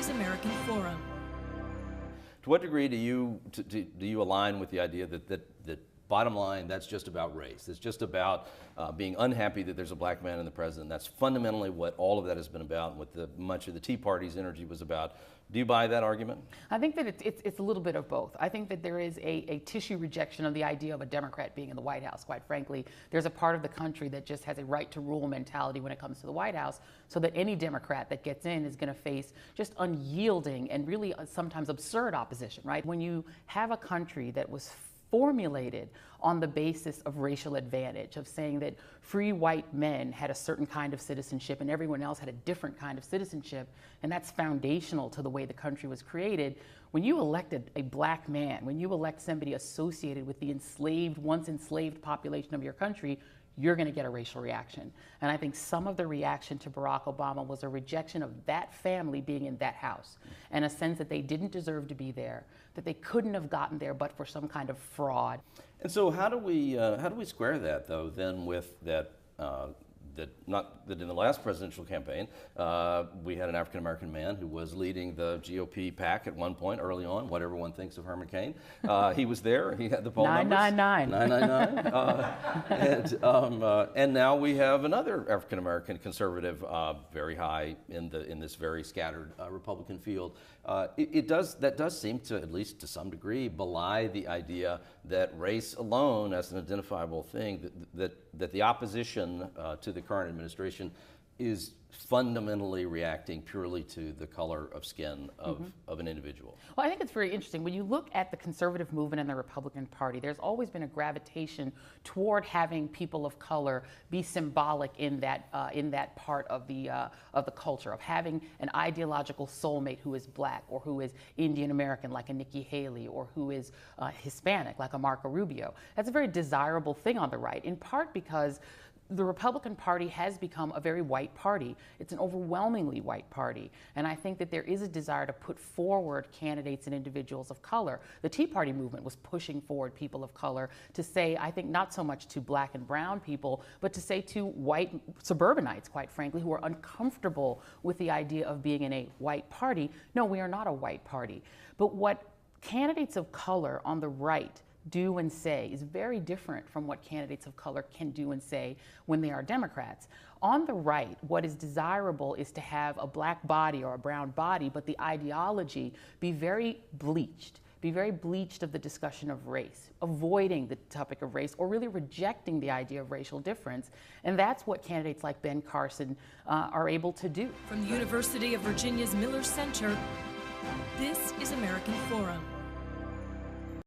is American Forum. To what degree do you align with the idea that bottom line, that's just about race? It's just about being unhappy that there's a black man in the president. That's fundamentally what all of that has been about, and what much of the Tea Party's energy was about. Do you buy that argument? I think that it's a little bit of both. I think that there is a tissue rejection of the idea of a Democrat being in the White House, quite frankly. There's a part of the country that just has a right to rule mentality when it comes to the White House, so that any Democrat that gets in is going to face just unyielding and really sometimes absurd opposition, right? When you have a country that was formulated on the basis of racial advantage, of saying that free white men had a certain kind of citizenship and everyone else had a different kind of citizenship, and that's foundational to the way the country was created. When you elected a black man, when you elect somebody associated with the once enslaved population of your country, you're going to get a racial reaction. And I think some of the reaction to Barack Obama was a rejection of that family being in that house, and a sense that they didn't deserve to be there, that they couldn't have gotten there but for some kind of fraud. And so how do we square that, though, then, with that that in the last presidential campaign, we had an African-American man who was leading the GOP pack at one point early on, what everyone thinks of Herman Cain. He was there, he had the poll numbers. 999. And now we have another African-American conservative very high in this very scattered Republican field. That does seem to, at least to some degree, belie the idea that race alone as an identifiable thing, that the opposition to the current administration is fundamentally reacting purely to the color of skin of an individual. Well, I think it's very interesting. When you look at the conservative movement and the Republican Party, there's always been a gravitation toward having people of color be symbolic in that part of the culture, of having an ideological soulmate who is black or who is Indian American, like a Nikki Haley, or who is Hispanic, like a Marco Rubio. That's a very desirable thing on the right, in part because the Republican Party has become a very white party. It's an overwhelmingly white party. And I think that there is a desire to put forward candidates and individuals of color. The Tea Party movement was pushing forward people of color to say, I think not so much to black and brown people, but to say to white suburbanites, quite frankly, who are uncomfortable with the idea of being in a white party, no, we are not a white party. But what candidates of color on the right do and say is very different from what candidates of color can do and say when they are Democrats. On the right, what is desirable is to have a black body or a brown body, but the ideology be very bleached of the discussion of race, avoiding the topic of race, or really rejecting the idea of racial difference. And that's what candidates like Ben Carson are able to do. From the University of Virginia's Miller Center, this is American Forum.